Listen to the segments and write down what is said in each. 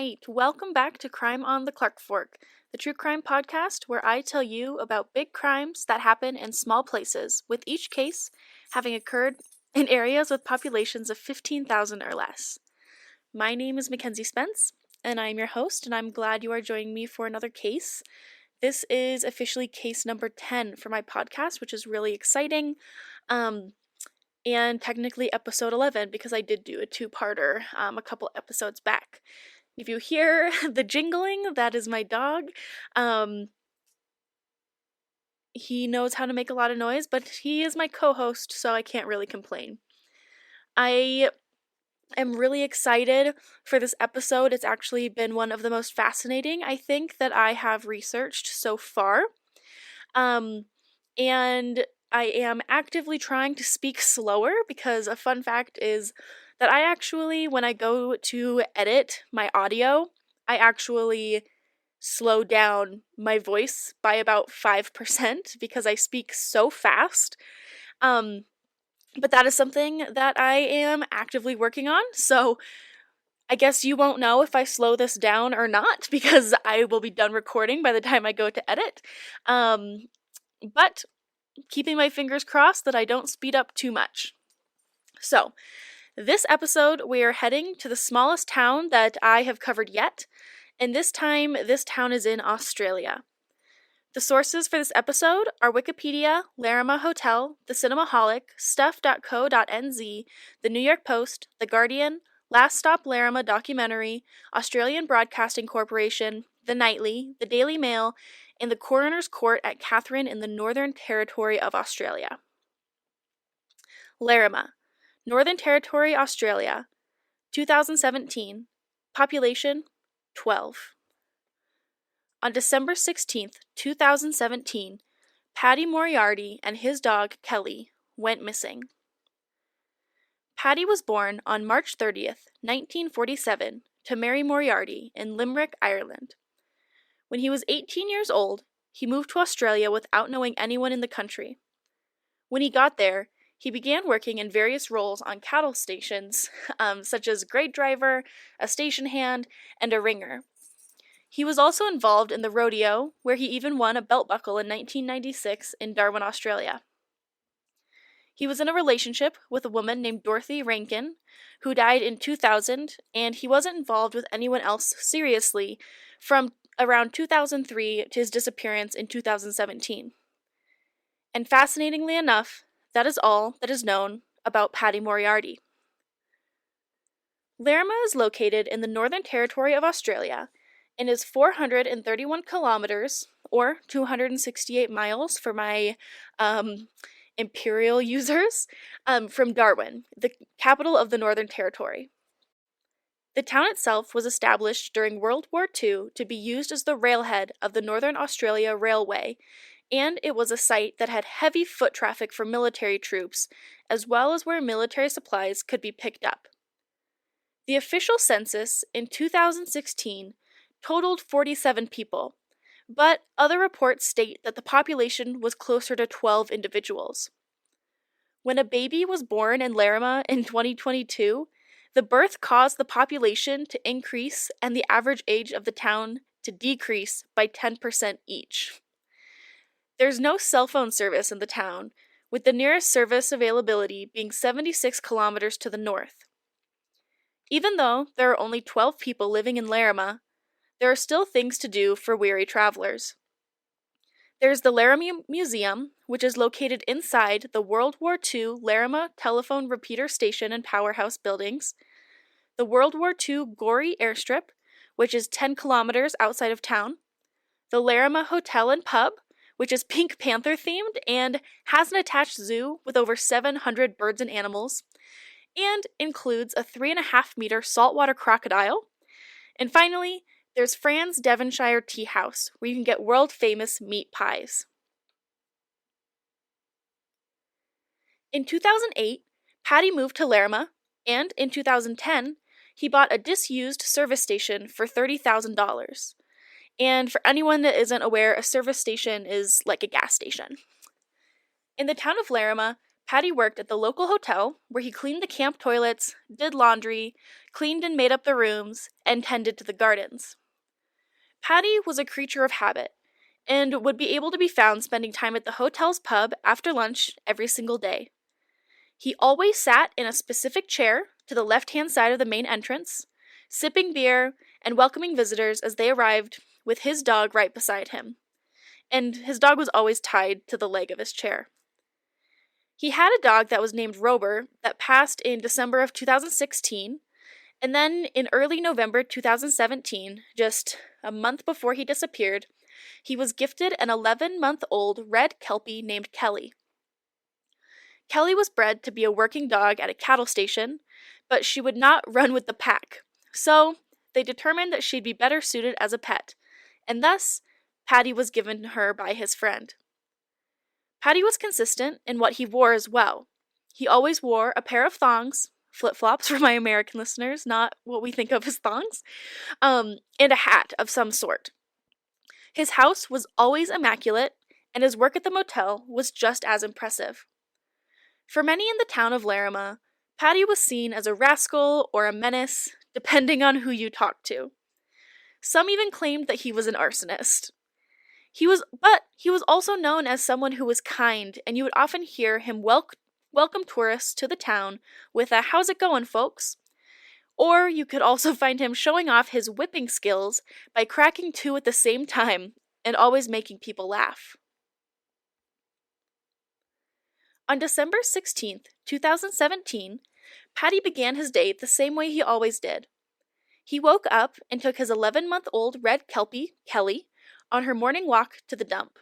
right, welcome back to Crime on the Clark Fork, the true crime podcast where I tell you about big crimes that happen in small places, with each case having occurred in areas with populations of 15,000 or less. My name is Mackenzie Spence, and I'm your host, and I'm glad you are joining me for another case. This is officially case number 10 for my podcast, which is really exciting. And technically episode 11 because I did do a two-parter a couple episodes back. If you hear the jingling, that is my dog. He knows how to make a lot of noise, but he is my co-host, so I can't really complain. I am really excited for this episode. It's actually been one of the most fascinating, I think, that I have researched so far. And I am actively trying to speak slower because a fun fact is that I actually, when I go to edit my audio, I actually slow down my voice by about 5% because I speak so fast. But that is something that I am actively working on, so I guess you won't know if I slow this down or not because I will be done recording by the time I go to edit. But keeping my fingers crossed that I don't speed up too much. So, this episode we are heading to the smallest town that I have covered yet, and this time this town is in Australia. The sources for this episode are Wikipedia, Larrimah Hotel, The Cinemaholic, Stuff.co.nz, The New York Post, The Guardian, Last Stop Larrimah documentary, Australian Broadcasting Corporation, The Nightly, The Daily Mail, and the Coroner's Court at Katherine in the Northern Territory of Australia. Larrimah, Northern Territory, Australia, 2017, population 12. On December 16th, 2017, Paddy Moriarty and his dog Kellie went missing. Paddy was born on March 30th, 1947, to Mary Moriarty in Limerick, Ireland. When he was 18 years old, he moved to Australia without knowing anyone in the country. When he got there, he began working in various roles on cattle stations, such as grade driver, a station hand, and a ringer. He was also involved in the rodeo, where he even won a belt buckle in 1996 in Darwin, Australia. He was in a relationship with a woman named Dorothy Rankin, who died in 2000, and he wasn't involved with anyone else seriously from around 2003 to his disappearance in 2017. And fascinatingly enough, that is all that is known about Paddy Moriarty. Larrimah is located in the Northern Territory of Australia and is 431 kilometers, or 268 miles for my imperial users, from Darwin, the capital of the Northern Territory. The town itself was established during World War II to be used as the railhead of the Northern Australia Railway, and it was a site that had heavy foot traffic for military troops, as well as where military supplies could be picked up. The official census in 2016 totaled 47 people, but other reports state that the population was closer to 12 individuals. When a baby was born in Larrimah in 2022, the birth caused the population to increase and the average age of the town to decrease by 10% each. There's no cell phone service in the town, with the nearest service availability being 76 kilometers to the north. Even though there are only 12 people living in Larrimah, there are still things to do for weary travelers. There's the Larrimah Museum, which is located inside the World War II Larrimah Telephone Repeater Station and Powerhouse buildings, the World War II Gorey Airstrip, which is 10 kilometers outside of town, the Larrimah Hotel and Pub, which is Pink Panther themed and has an attached zoo with over 700 birds and animals, and includes a 3.5-meter saltwater crocodile. And finally, there's Fran's Devonshire Tea House, where you can get world-famous meat pies. In 2008, Paddy moved to Larrimah, and in 2010, he bought a disused service station for $30,000. And for anyone that isn't aware, a service station is like a gas station. In the town of Larrimah, Paddy worked at the local hotel where he cleaned the camp toilets, did laundry, cleaned and made up the rooms, and tended to the gardens. Paddy was a creature of habit and would be able to be found spending time at the hotel's pub after lunch every single day. He always sat in a specific chair to the left-hand side of the main entrance, sipping beer and welcoming visitors as they arrived with his dog right beside him. And his dog was always tied to the leg of his chair. He had a dog that was named Rober that passed in December of 2016, and then in early November 2017, just a month before he disappeared, he was gifted an 11-month-old red Kelpie named Kellie. Kellie was bred to be a working dog at a cattle station, but she would not run with the pack, so they determined that she'd be better suited as a pet, and thus, Paddy was given her by his friend. Paddy was consistent in what he wore as well. He always wore a pair of thongs, flip-flops for my American listeners, not what we think of as thongs, and a hat of some sort. His house was always immaculate, and his work at the motel was just as impressive. For many in the town of Larrimah, Paddy was seen as a rascal or a menace, depending on who you talked to. Some even claimed that he was an arsonist. He was also known as someone who was kind, and you would often hear him welcome tourists to the town with a "How's it going, folks?" Or you could also find him showing off his whipping skills by cracking two at the same time and always making people laugh. On December 16th, 2017, Paddy began his day the same way he always did. He woke up and took his 11-month-old red Kelpie, Kellie, on her morning walk to the dump.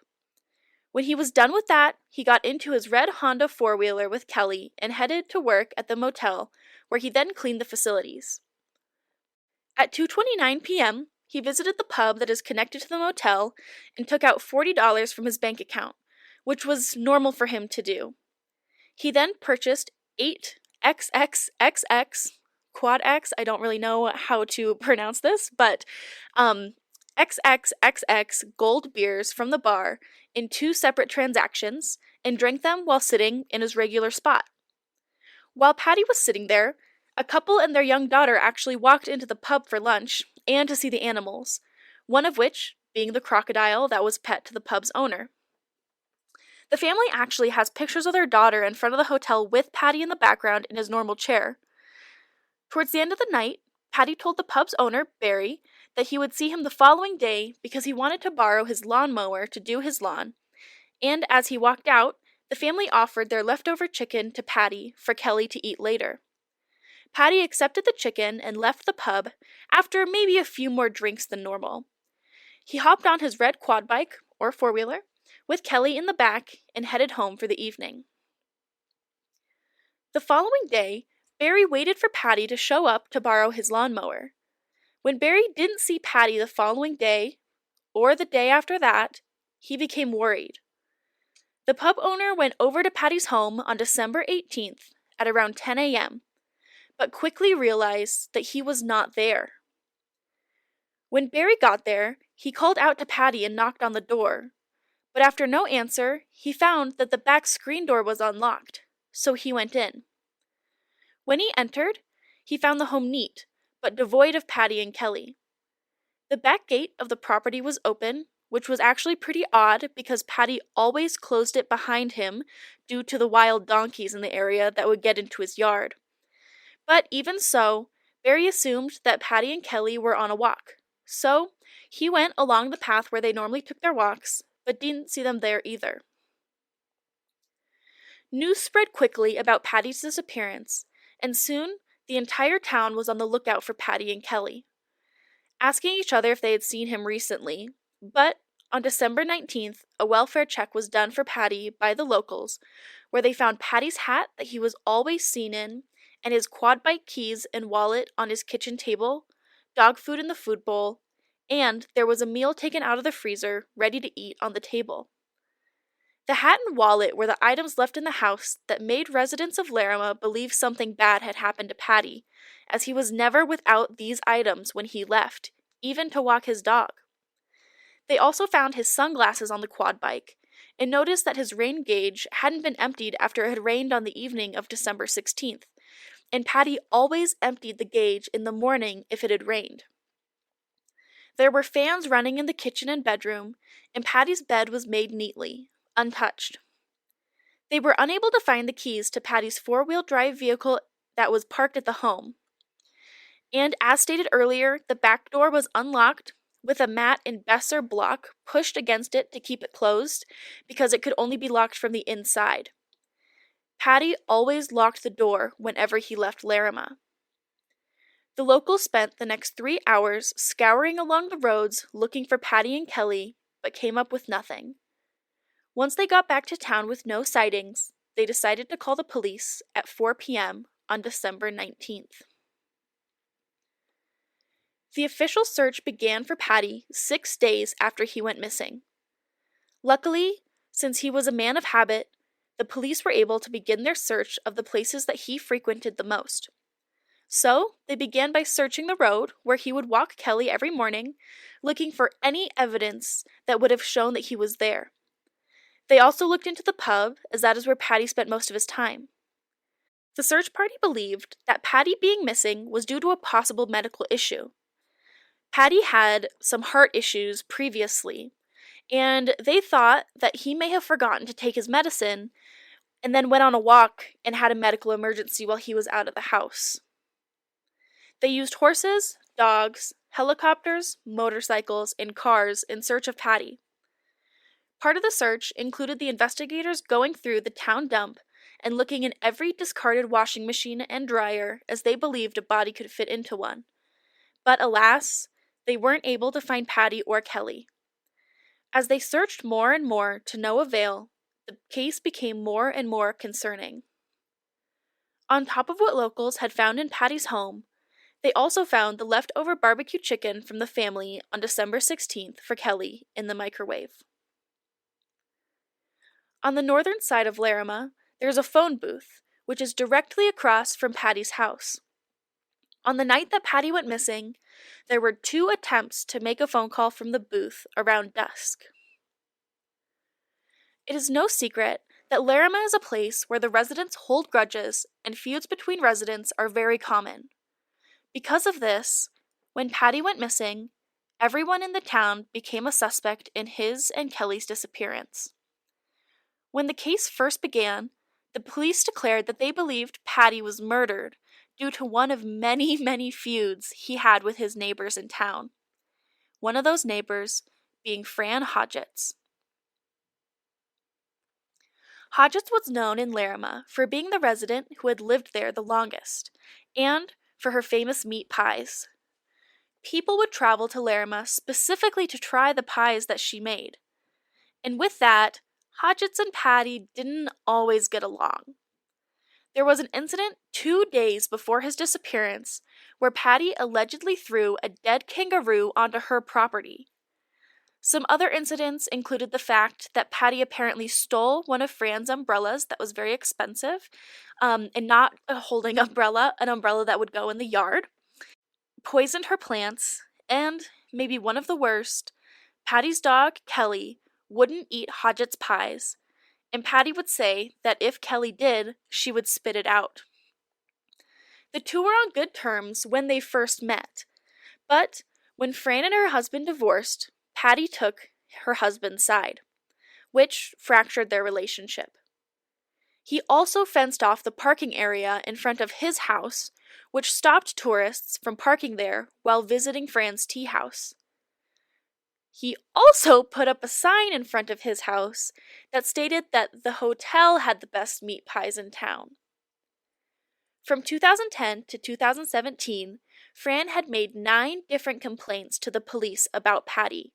When he was done with that, he got into his red Honda four-wheeler with Kellie and headed to work at the motel, where he then cleaned the facilities. At 2:29 p.m., he visited the pub that is connected to the motel and took out $40 from his bank account, which was normal for him to do. He then purchased 8 XXXX, quad X, I don't really know how to pronounce this, but XXXX gold beers from the bar in 2 separate transactions and drank them while sitting in his regular spot. While Paddy was sitting there, a couple and their young daughter actually walked into the pub for lunch and to see the animals, one of which being the crocodile that was pet to the pub's owner. The family actually has pictures of their daughter in front of the hotel with Paddy in the background in his normal chair. Towards the end of the night, Paddy told the pub's owner, Barry, that he would see him the following day because he wanted to borrow his lawnmower to do his lawn, and as he walked out, the family offered their leftover chicken to Paddy for Kellie to eat later. Paddy accepted the chicken and left the pub after maybe a few more drinks than normal. He hopped on his red quad bike, or four-wheeler, with Kellie in the back and headed home for the evening. The following day, Barry waited for Paddy to show up to borrow his lawnmower. When Barry didn't see Paddy the following day, or the day after that, he became worried. The pub owner went over to Paddy's home on December 18th at around 10 a.m., but quickly realized that he was not there. When Barry got there, he called out to Paddy and knocked on the door, but after no answer, he found that the back screen door was unlocked, so he went in. When he entered, he found the home neat, but devoid of Paddy and Kellie. The back gate of the property was open, which was actually pretty odd because Paddy always closed it behind him due to the wild donkeys in the area that would get into his yard. But even so, Barry assumed that Paddy and Kellie were on a walk, so he went along the path where they normally took their walks, but didn't see them there either. News spread quickly about Paddy's disappearance, and soon the entire town was on the lookout for Paddy and Kellie, asking each other if they had seen him recently, but on December 19th, a welfare check was done for Paddy by the locals, where they found Paddy's hat that he was always seen in, and his quad bike keys and wallet on his kitchen table, dog food in the food bowl, and there was a meal taken out of the freezer, ready to eat on the table. The hat and wallet were the items left in the house that made residents of Larrimah believe something bad had happened to Paddy, as he was never without these items when he left, even to walk his dog. They also found his sunglasses on the quad bike, and noticed that his rain gauge hadn't been emptied after it had rained on the evening of December 16th, and Paddy always emptied the gauge in the morning if it had rained. There were fans running in the kitchen and bedroom, and Paddy's bed was made neatly, untouched. They were unable to find the keys to Paddy's four-wheel drive vehicle that was parked at the home. And as stated earlier, the back door was unlocked with a mat and Besser block pushed against it to keep it closed because it could only be locked from the inside. Paddy always locked the door whenever he left Larrimah. The locals spent the next 3 hours scouring along the roads looking for Paddy and Kellie, but came up with nothing. Once they got back to town with no sightings, they decided to call the police at 4 p.m. on December 19th. The official search began for Paddy 6 days after he went missing. Luckily, since he was a man of habit, the police were able to begin their search of the places that he frequented the most. So, they began by searching the road where he would walk Kellie every morning, looking for any evidence that would have shown that he was there. They also looked into the pub, as that is where Paddy spent most of his time. The search party believed that Paddy being missing was due to a possible medical issue. Paddy had some heart issues previously, and they thought that he may have forgotten to take his medicine and then went on a walk and had a medical emergency while he was out of the house. They used horses, dogs, helicopters, motorcycles, and cars in search of Paddy. Part of the search included the investigators going through the town dump and looking in every discarded washing machine and dryer as they believed a body could fit into one. But alas, they weren't able to find Paddy or Kellie. As they searched more and more to no avail, the case became more and more concerning. On top of what locals had found in Paddy's home, they also found the leftover barbecue chicken from the family on December 16th for Kellie in the microwave. On the northern side of Larrimah, there is a phone booth, which is directly across from Paddy's house. On the night that Paddy went missing, there were 2 attempts to make a phone call from the booth around dusk. It is no secret that Larrimah is a place where the residents hold grudges and feuds between residents are very common. Because of this, when Paddy went missing, everyone in the town became a suspect in his and Kellie's disappearance. When the case first began, the police declared that they believed Paddy was murdered due to one of many, many feuds he had with his neighbors in town. One of those neighbors being Fran Hodgetts. Hodgetts was known in Larrimah for being the resident who had lived there the longest, and for her famous meat pies. People would travel to Larrimah specifically to try the pies that she made. And with that, Hodgetts and Paddy didn't always get along. There was an incident 2 days before his disappearance where Paddy allegedly threw a dead kangaroo onto her property. Some other incidents included the fact that Paddy apparently stole one of Fran's umbrellas that was very expensive, and not a holding umbrella, an umbrella that would go in the yard, poisoned her plants, and, maybe one of the worst, Paddy's dog, Kellie, wouldn't eat Hodgetts' pies, and Paddy would say that if Kellie did, she would spit it out. The two were on good terms when they first met, but when Fran and her husband divorced, Paddy took her husband's side, which fractured their relationship. He also fenced off the parking area in front of his house, which stopped tourists from parking there while visiting Fran's tea house. He also put up a sign in front of his house that stated that the hotel had the best meat pies in town. From 2010 to 2017, Fran had made 9 different complaints to the police about Paddy.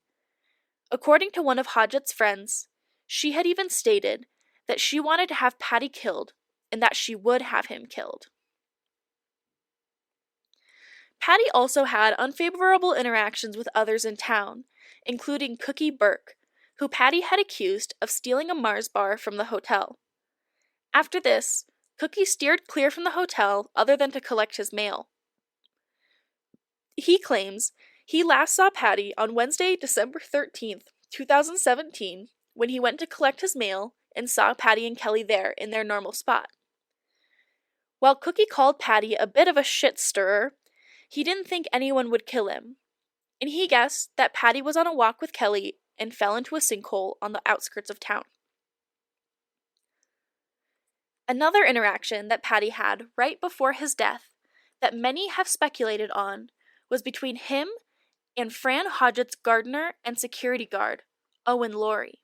According to one of Hodgetts' friends, she had even stated that she wanted to have Paddy killed and that she would have him killed. Paddy also had unfavorable interactions with others in town, including Cookie Burke, who Paddy had accused of stealing a Mars bar from the hotel. After this, Cookie steered clear from the hotel other than to collect his mail. He claims he last saw Paddy on Wednesday, December 13th, 2017, when he went to collect his mail and saw Paddy and Kellie there in their normal spot. While Cookie called Paddy a bit of a shit stirrer, he didn't think anyone would kill him, and he guessed that Paddy was on a walk with Kellie and fell into a sinkhole on the outskirts of town. Another interaction that Paddy had right before his death that many have speculated on was between him and Fran Hodgett's gardener and security guard, Owen Laurie.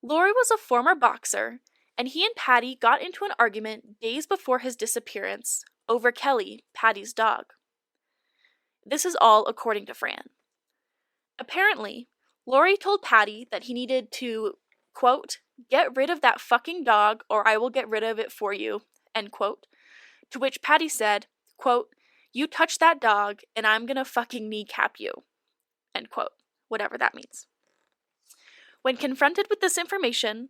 Laurie was a former boxer, and he and Paddy got into an argument days before his disappearance over Kellie, Paddy's dog. This is all according to Fran. Apparently, Laurie told Paddy that he needed to, quote, get rid of that fucking dog or I will get rid of it for you, end quote, to which Paddy said, quote, you touch that dog and I'm gonna fucking kneecap you, end quote, whatever that means. When confronted with this information,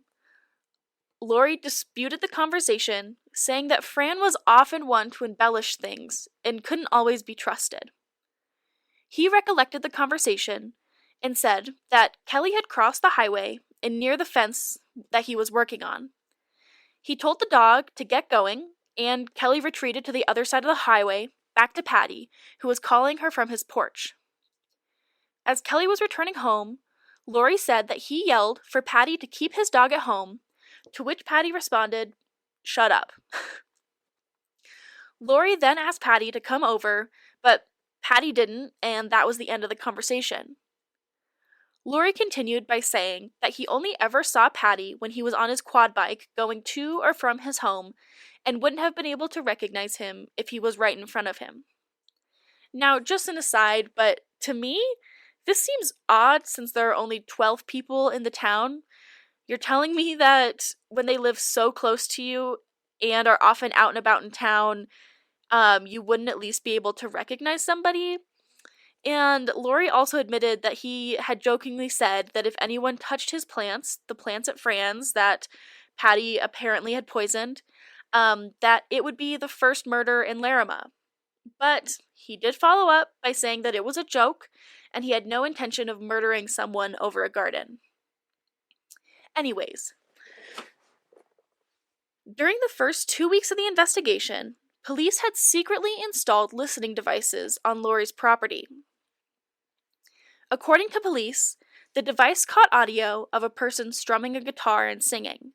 Laurie disputed the conversation, saying that Fran was often one to embellish things and couldn't always be trusted. He recollected the conversation and said that Kellie had crossed the highway and near the fence that he was working on. He told the dog to get going, and Kellie retreated to the other side of the highway, back to Paddy, who was calling her from his porch. As Kellie was returning home, Laurie said that he yelled for Paddy to keep his dog at home, to which Paddy responded, shut up. Laurie then asked Paddy to come over, but Paddy didn't, and that was the end of the conversation. Laurie continued by saying that he only ever saw Paddy when he was on his quad bike going to or from his home and wouldn't have been able to recognize him if he was right in front of him. Now, just an aside, but to me, this seems odd since there are only 12 people in the town. You're telling me that when they live so close to you and are often out and about in town, you wouldn't at least be able to recognize somebody? And Laurie also admitted that he had jokingly said that if anyone touched his plants, the plants at Fran's that Paddy apparently had poisoned, that it would be the first murder in Larrimah. But he did follow up by saying that it was a joke and he had no intention of murdering someone over a garden. Anyways, during the first 2 weeks of the investigation, police had secretly installed listening devices on Laurie's property. According to police, the device caught audio of a person strumming a guitar and singing.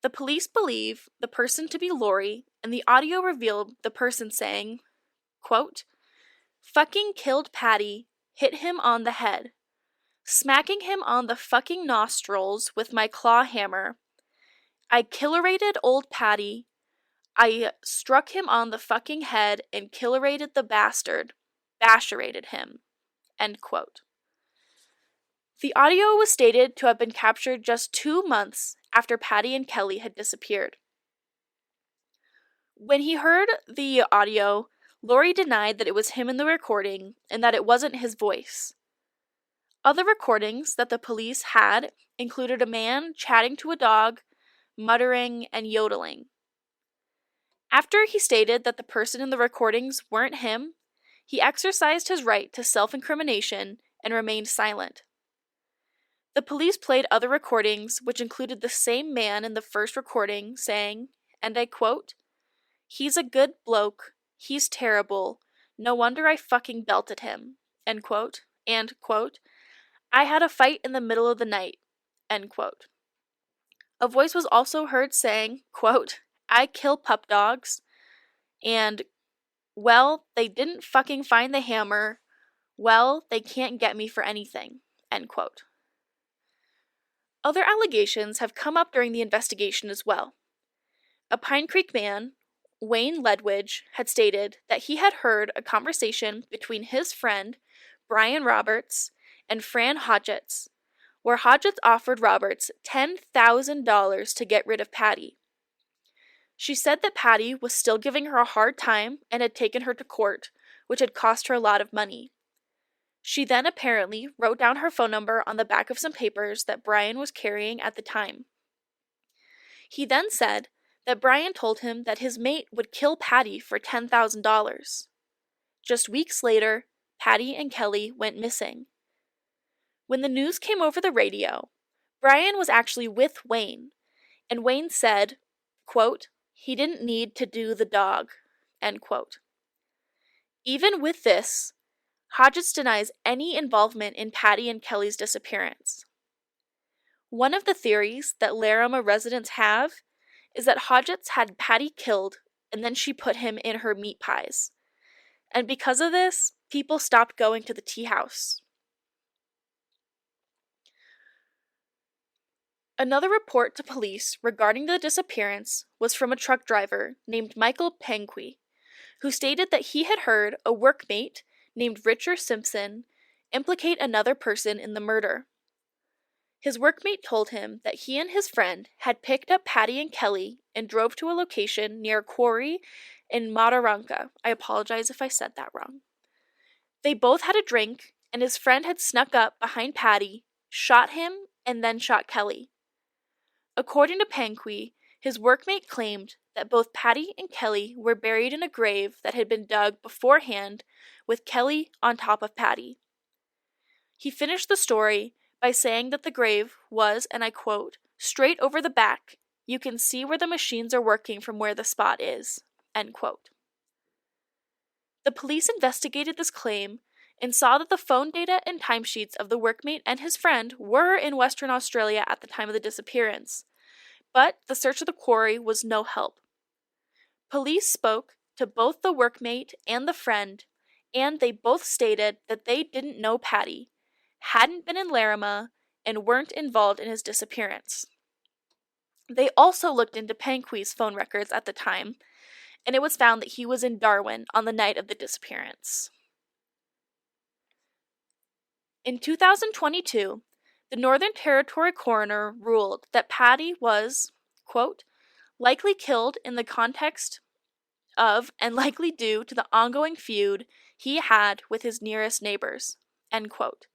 The police believe the person to be Laurie, and the audio revealed the person saying, quote, fucking killed Paddy, hit him on the head, smacking him on the fucking nostrils with my claw hammer. I killerated old Paddy. I struck him on the fucking head and killerated the bastard, basherated him, end quote. The audio was stated to have been captured just 2 months after Paddy and Kellie had disappeared. When he heard the audio, Laurie denied that it was him in the recording and that it wasn't his voice. Other recordings that the police had included a man chatting to a dog, muttering, and yodeling. After he stated that the person in the recordings weren't him, he exercised his right to self-incrimination and remained silent. The police played other recordings which included the same man in the first recording saying, and I quote, he's a good bloke, he's terrible, no wonder I fucking belted him, end quote, and quote, I had a fight in the middle of the night, end quote. A voice was also heard saying, quote, I kill pup dogs, and, well, they didn't fucking find the hammer, well, they can't get me for anything, end quote. Other allegations have come up during the investigation as well. A Pine Creek man, Wayne Ledwidge, had stated that he had heard a conversation between his friend, Brian Roberts, and Fran Hodgetts, where Hodgetts offered Roberts $10,000 to get rid of Paddy. She said that Paddy was still giving her a hard time and had taken her to court, which had cost her a lot of money. She then apparently wrote down her phone number on the back of some papers that Brian was carrying at the time. He then said that Brian told him that his mate would kill Paddy for $10,000. Just weeks later, Paddy and Kellie went missing. When the news came over the radio, Brian was actually with Wayne, and Wayne said, quote, "He didn't need to do the dog," end quote. Even with this, Hodgetts denies any involvement in Paddy and Kellie's disappearance. One of the theories that Larrimah residents have is that Hodgetts had Paddy killed and then she put him in her meat pies. And because of this, people stopped going to the tea house. Another report to police regarding the disappearance was from a truck driver named Michael Penquie, who stated that he had heard a workmate named Richard Simpson implicate another person in the murder. His workmate told him that he and his friend had picked up Paddy and Kellie and drove to a location near a quarry in Mataranka. I apologize if I said that wrong. They both had a drink, and his friend had snuck up behind Paddy, shot him, and then shot Kellie. According to Penquie, his workmate claimed that both Paddy and Kellie were buried in a grave that had been dug beforehand with Kellie on top of Paddy. He finished the story by saying that the grave was, and I quote, "straight over the back. You can see where the machines are working from where the spot is," end quote. The police investigated this claim and saw that the phone data and timesheets of the workmate and his friend were in Western Australia at the time of the disappearance, but the search of the quarry was no help. Police spoke to both the workmate and the friend, and they both stated that they didn't know Paddy, hadn't been in Larrimah, and weren't involved in his disappearance. They also looked into Penquie's phone records at the time, and it was found that he was in Darwin on the night of the disappearance. In 2022, the Northern Territory coroner ruled that Paddy was, quote, "likely killed in the context of and likely due to the ongoing feud he had with his nearest neighbors," end quote.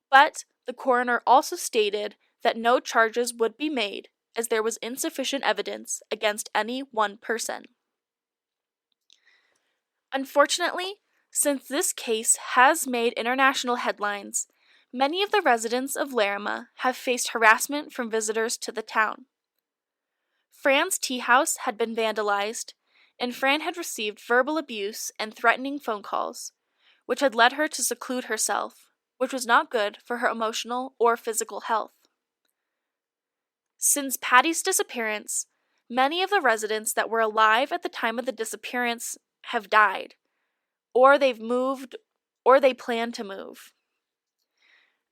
But the coroner also stated that no charges would be made as there was insufficient evidence against any one person. Unfortunately, since this case has made international headlines, many of the residents of Larrimah have faced harassment from visitors to the town. Fran's tea house had been vandalized, and Fran had received verbal abuse and threatening phone calls, which had led her to seclude herself, which was not good for her emotional or physical health. Since Paddy's disappearance, many of the residents that were alive at the time of the disappearance have died, or they've moved, or they plan to move.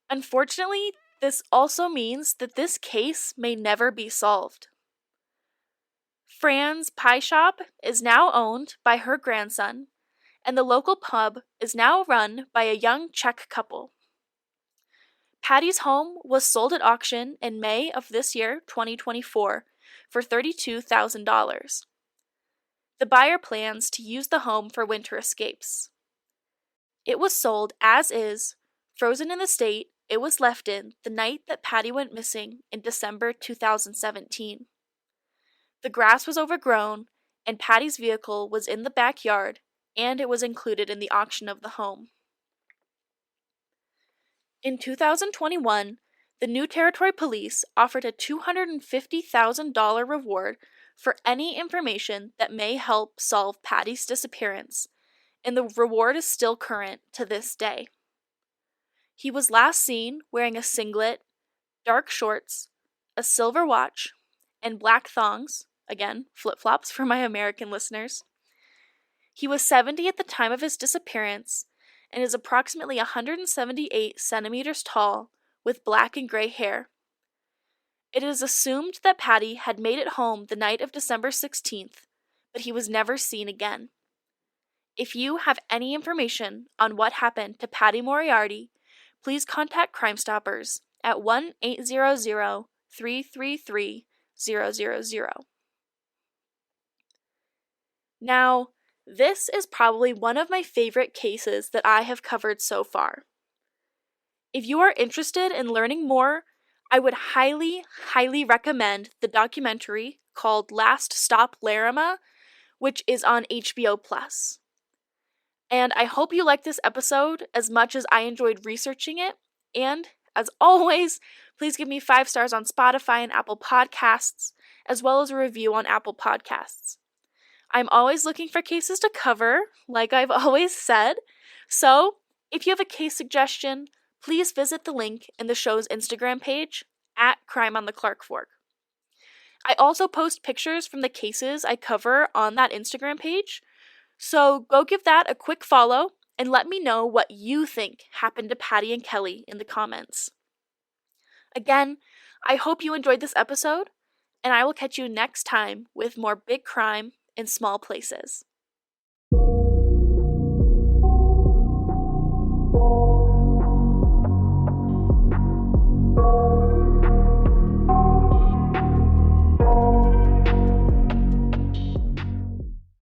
Unfortunately, this also means that this case may never be solved. Fran's pie shop is now owned by her grandson, and the local pub is now run by a young Czech couple. Paddy's home was sold at auction in May of this year, 2024, for $32,000. The buyer plans to use the home for winter escapes. It was sold as is, frozen in the state it was left in the night that Paddy went missing in December 2017. The grass was overgrown, and Paddy's vehicle was in the backyard, and it was included in the auction of the home. In 2021, the New Territory Police offered a $250,000 reward for any information that may help solve Paddy's disappearance, and the reward is still current to this day. He was last seen wearing a singlet, dark shorts, a silver watch, and black thongs, again, flip-flops for my American listeners. He was 70 at the time of his disappearance and is approximately 178 centimeters tall with black and gray hair. It is assumed that Paddy had made it home the night of December 16th, but he was never seen again. If you have any information on what happened to Paddy Moriarty, please contact Crime Stoppers at 1-800-333-000. Now, this is probably one of my favorite cases that I have covered so far. If you are interested in learning more, I would highly recommend the documentary called Last Stop Larrimah, which is on HBO+. And I hope you liked this episode as much as I enjoyed researching it, and as always, Please give me 5 stars on Spotify and Apple Podcasts, as well as a review on Apple Podcasts. I'm always looking for cases to cover, like I've always said, so if you have a case suggestion, please visit the link in the show's Instagram page, at Crime on the Clark Fork. I also post pictures from the cases I cover on that Instagram page, so go give that a quick follow and let me know what you think happened to Paddy and Kellie in the comments. Again, I hope you enjoyed this episode, and I will catch you next time with more big crime in small places.